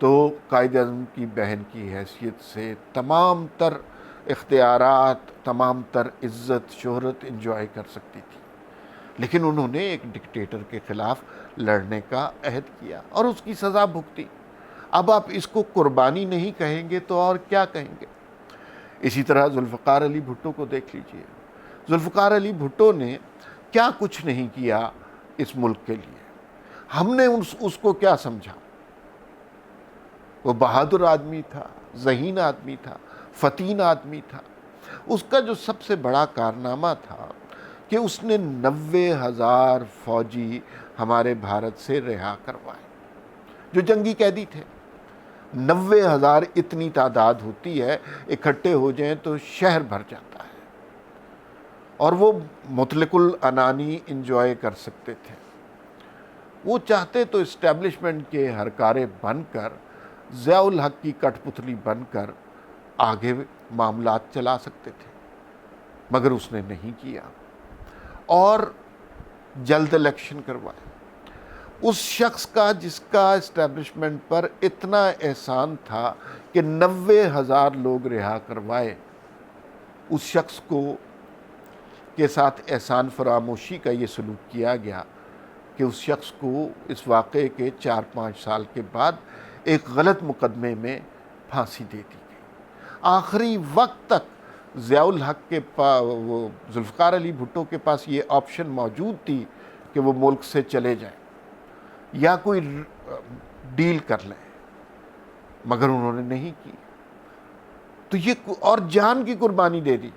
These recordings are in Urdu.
تو قائد اعظم کی بہن کی حیثیت سے تمام تر اختیارات، تمام تر عزت شہرت انجوائے کر سکتی تھی، لیکن انہوں نے ایک ڈکٹیٹر کے خلاف لڑنے کا عہد کیا اور اس کی سزا بھگتی۔ اب آپ اس کو قربانی نہیں کہیں گے تو اور کیا کہیں گے؟ اسی طرح ذوالفقار علی بھٹو کو دیکھ لیجئے۔ ذوالفقار علی بھٹو نے کیا کچھ نہیں کیا اس ملک کے لیے، ہم نے اس کو کیا سمجھا؟ وہ بہادر آدمی تھا، ذہین آدمی تھا، فتین آدمی تھا۔ اس کا جو سب سے بڑا کارنامہ تھا کہ اس نے 90,000 فوجی ہمارے بھارت سے رہا کروائے جو جنگی قیدی تھے۔ 90,000 اتنی تعداد ہوتی ہے، اکٹھے ہو جائیں تو شہر بھر جاتا ہے، اور وہ مطلق العنانی انجوائے کر سکتے تھے۔ وہ چاہتے تو اسٹیبلشمنٹ کے ہرکارے بن کر، ضیاء الحق کی کٹ پتلی بن کر آگے معاملات چلا سکتے تھے، مگر اس نے نہیں کیا اور جلد الیکشن کروائے۔ اس شخص کا جس کا اسٹیبلشمنٹ پر اتنا احسان تھا کہ 90,000 لوگ رہا کروائے، اس شخص کو کے ساتھ احسان فراموشی کا یہ سلوک کیا گیا کہ اس شخص کو اس واقعے کے 4-5 سال کے بعد ایک غلط مقدمے میں پھانسی دے دی گئی۔ آخری وقت تک ضیاء الحق کے وہ ذوالفقار علی بھٹو کے پاس یہ آپشن موجود تھی کہ وہ ملک سے چلے جائیں یا کوئی ڈیل کر لیں، مگر انہوں نے نہیں کی۔ تو یہ اور جان کی قربانی دے دی،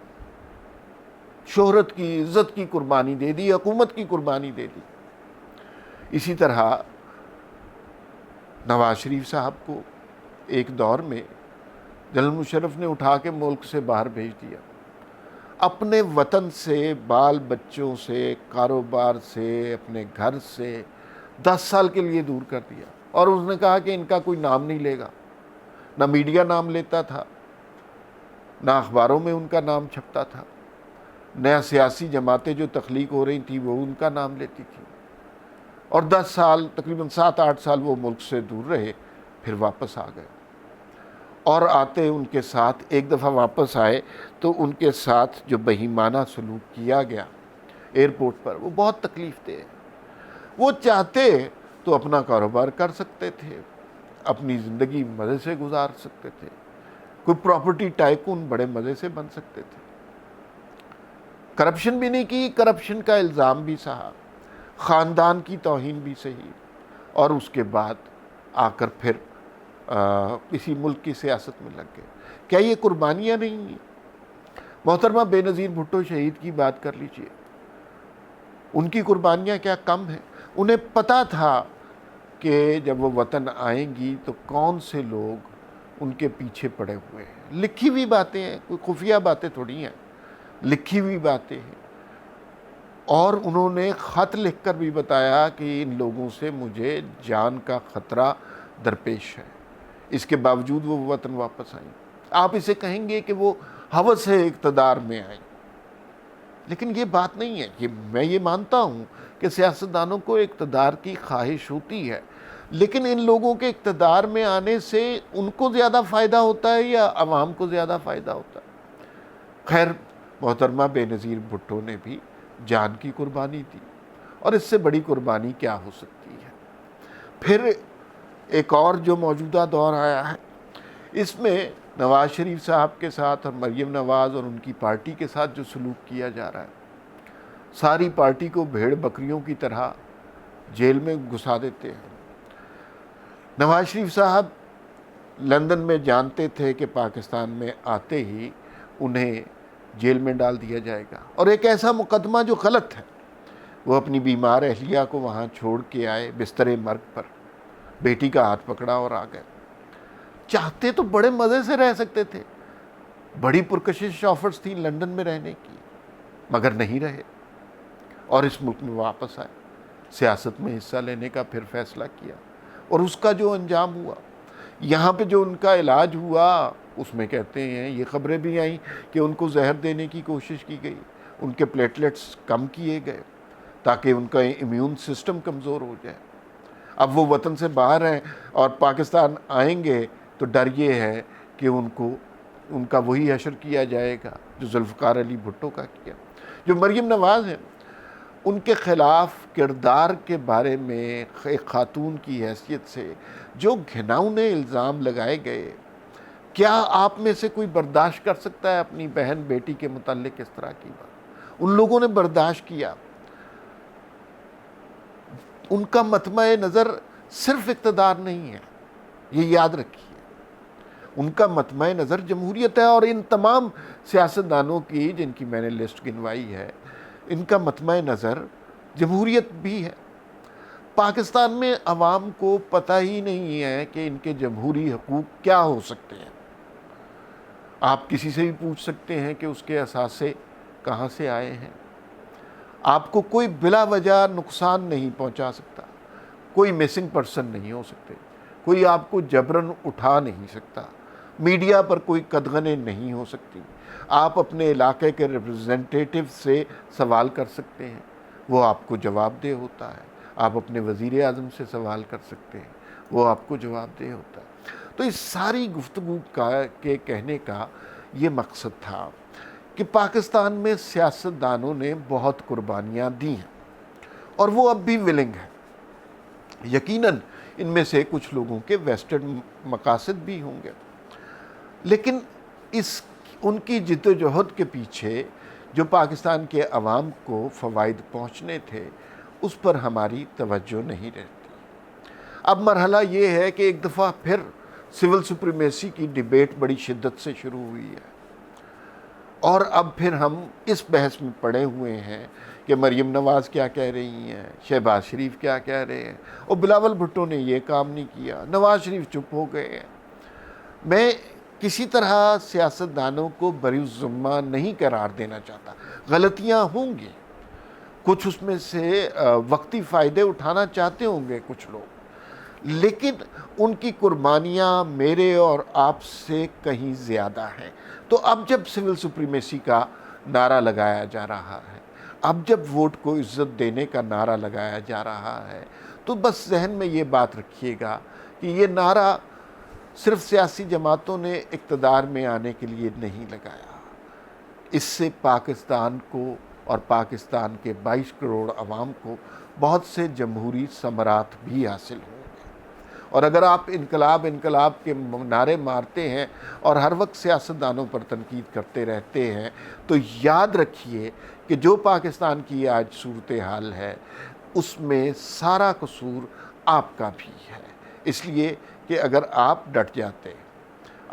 شہرت کی، عزت کی قربانی دے دی، حکومت کی قربانی دے دی۔ اسی طرح نواز شریف صاحب کو ایک دور میں جنرل مشرف نے اٹھا کے ملک سے باہر بھیج دیا، اپنے وطن سے، بال بچوں سے، کاروبار سے، اپنے گھر سے 10 سال کے لیے دور کر دیا، اور اس نے کہا کہ ان کا کوئی نام نہیں لے گا۔ نہ میڈیا نام لیتا تھا، نہ اخباروں میں ان کا نام چھپتا تھا، نیا سیاسی جماعتیں جو تخلیق ہو رہی تھیں وہ ان کا نام لیتی تھی، اور 10 سال، تقریباً 7-8 سال وہ ملک سے دور رہے، پھر واپس آ گئے۔ اور آتے ان کے ساتھ، ایک دفعہ واپس آئے تو ان کے ساتھ جو بہیمانہ سلوک کیا گیا ایئرپورٹ پر، وہ بہت تکلیف دہ ہے۔ وہ چاہتے تو اپنا کاروبار کر سکتے تھے، اپنی زندگی مزے سے گزار سکتے تھے، کوئی پراپرٹی ٹائکون بڑے مزے سے بن سکتے تھے، کرپشن بھی نہیں کی، کرپشن کا الزام بھی سہا، خاندان کی توہین بھی سہی، اور اس کے بعد آ کر پھر اسی ملک کی سیاست میں لگ گئے۔ کیا یہ قربانیاں نہیں ہیں؟ محترمہ بے نظیر بھٹو شہید کی بات کر لیجئے، ان کی قربانیاں کیا کم ہیں؟ انہیں پتہ تھا کہ جب وہ وطن آئیں گی تو کون سے لوگ ان کے پیچھے پڑے ہوئے ہیں۔ لکھی ہوئی باتیں ہیں، کوئی خفیہ باتیں تھوڑی ہیں، لکھی ہوئی باتیں ہیں، اور انہوں نے خط لکھ کر بھی بتایا کہ ان لوگوں سے مجھے جان کا خطرہ درپیش ہے، اس کے باوجود وہ وطن واپس آئیں۔ آپ اسے کہیں گے کہ وہ ہوس سے اقتدار میں آئیں، لیکن یہ بات نہیں ہے۔ کہ میں یہ مانتا ہوں کہ سیاستدانوں کو اقتدار کی خواہش ہوتی ہے، لیکن ان لوگوں کے اقتدار میں آنے سے ان کو زیادہ فائدہ ہوتا ہے یا عوام کو زیادہ فائدہ ہوتا ہے؟ خیر، محترمہ بے نظیر بھٹو نے بھی جان کی قربانی دی، اور اس سے بڑی قربانی کیا ہو سکتی ہے؟ پھر ایک اور جو موجودہ دور آیا ہے، اس میں نواز شریف صاحب کے ساتھ اور مریم نواز اور ان کی پارٹی کے ساتھ جو سلوک کیا جا رہا ہے، ساری پارٹی کو بھیڑ بکریوں کی طرح جیل میں گھسا دیتے ہیں۔ نواز شریف صاحب لندن میں جانتے تھے کہ پاکستان میں آتے ہی انہیں جیل میں ڈال دیا جائے گا، اور ایک ایسا مقدمہ جو غلط ہے، وہ اپنی بیمار اہلیہ کو وہاں چھوڑ کے آئے بستر مرگ پر، بیٹی کا ہاتھ پکڑا اور آ گئے۔ چاہتے تو بڑے مزے سے رہ سکتے تھے، بڑی پرکشش آفرز تھیں لندن میں رہنے کی، مگر نہیں رہے، اور اس ملک میں واپس آئے، سیاست میں حصہ لینے کا پھر فیصلہ کیا، اور اس کا جو انجام ہوا، یہاں پہ جو ان کا علاج ہوا، اس میں کہتے ہیں یہ خبریں بھی آئیں کہ ان کو زہر دینے کی کوشش کی گئی، ان کے پلیٹلیٹس کم کیے گئے تاکہ ان کا امیون سسٹم کمزور ہو جائے۔ اب وہ وطن سے باہر ہیں اور پاکستان آئیں گے تو ڈر یہ ہے کہ ان کا وہی حشر کیا جائے گا جو ذوالفقار علی بھٹو کا کیا. جو مریم نواز ہیں ان کے خلاف کردار کے بارے میں ایک خاتون کی حیثیت سے جو گھناؤنے الزام لگائے گئے، کیا آپ میں سے کوئی برداشت کر سکتا ہے اپنی بہن بیٹی کے متعلق اس طرح کی بات؟ ان لوگوں نے برداشت کیا. ان کا مطمع نظر صرف اقتدار نہیں ہے، یہ یاد رکھیے. ان کا مطمع نظر جمہوریت ہے، اور ان تمام سیاستدانوں کی جن کی میں نے لسٹ گنوائی ہے، ان کا مطمع نظر جمہوریت بھی ہے. پاکستان میں عوام کو پتہ ہی نہیں ہے کہ ان کے جمہوری حقوق کیا ہو سکتے ہیں. آپ کسی سے بھی پوچھ سکتے ہیں کہ اس کے اثاثے کہاں سے آئے ہیں. آپ کو کوئی بلا وجہ نقصان نہیں پہنچا سکتا، کوئی مسنگ پرسن نہیں ہو سکتے، کوئی آپ کو جبراً اٹھا نہیں سکتا، میڈیا پر کوئی قدغنیں نہیں ہو سکتی. آپ اپنے علاقے کے ریپرزنٹیٹیو سے سوال کر سکتے ہیں، وہ آپ کو جواب دہ ہوتا ہے. آپ اپنے وزیر اعظم سے سوال کر سکتے ہیں، وہ آپ کو جواب دہ ہوتا ہے. تو اس ساری گفتگو کے کہنے کا یہ مقصد تھا کہ پاکستان میں سیاستدانوں نے بہت قربانیاں دی ہیں اور وہ اب بھی ولنگ ہیں. یقیناً ان میں سے کچھ لوگوں کے ویسٹڈ مقاصد بھی ہوں گے، لیکن ان کی جد و جہد کے پیچھے جو پاکستان کے عوام کو فوائد پہنچنے تھے اس پر ہماری توجہ نہیں رہتی. اب مرحلہ یہ ہے کہ ایک دفعہ پھر سول سپریمیسی کی ڈیبیٹ بڑی شدت سے شروع ہوئی ہے، اور اب پھر ہم اس بحث میں پڑے ہوئے ہیں کہ مریم نواز کیا کہہ رہی ہیں، شہباز شریف کیا کہہ رہے ہیں، اور بلاول بھٹو نے یہ کام نہیں کیا، نواز شریف چپ ہو گئے ہیں. میں کسی طرح سیاستدانوں کو بری الذمہ نہیں قرار دینا چاہتا. غلطیاں ہوں گی، کچھ اس میں سے وقتی فائدے اٹھانا چاہتے ہوں گے کچھ لوگ، لیکن ان کی قربانیاں میرے اور آپ سے کہیں زیادہ ہیں. تو اب جب سول سپریمیسی کا نعرہ لگایا جا رہا ہے، اب جب ووٹ کو عزت دینے کا نعرہ لگایا جا رہا ہے، تو بس ذہن میں یہ بات رکھیے گا کہ یہ نعرہ صرف سیاسی جماعتوں نے اقتدار میں آنے کے لیے نہیں لگایا. اس سے پاکستان کو اور پاکستان کے 22 کروڑ عوام کو بہت سے جمہوری ثمرات بھی حاصل ہوں گے. اور اگر آپ انقلاب کے نعرے مارتے ہیں اور ہر وقت سیاستدانوں پر تنقید کرتے رہتے ہیں، تو یاد رکھیے کہ جو پاکستان کی آج صورتحال ہے اس میں سارا قصور آپ کا بھی ہے. اس لیے کہ اگر آپ ڈٹ جاتے،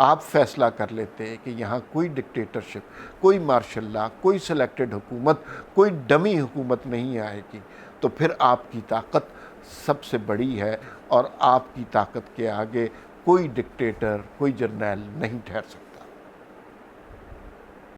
آپ فیصلہ کر لیتے کہ یہاں کوئی ڈکٹیٹرشپ، کوئی مارشل لا، کوئی سلیکٹڈ حکومت، کوئی ڈمی حکومت نہیں آئے گی، تو پھر آپ کی طاقت سب سے بڑی ہے، اور آپ کی طاقت کے آگے کوئی ڈکٹیٹر، کوئی جرنیل نہیں ٹھہر سکتا.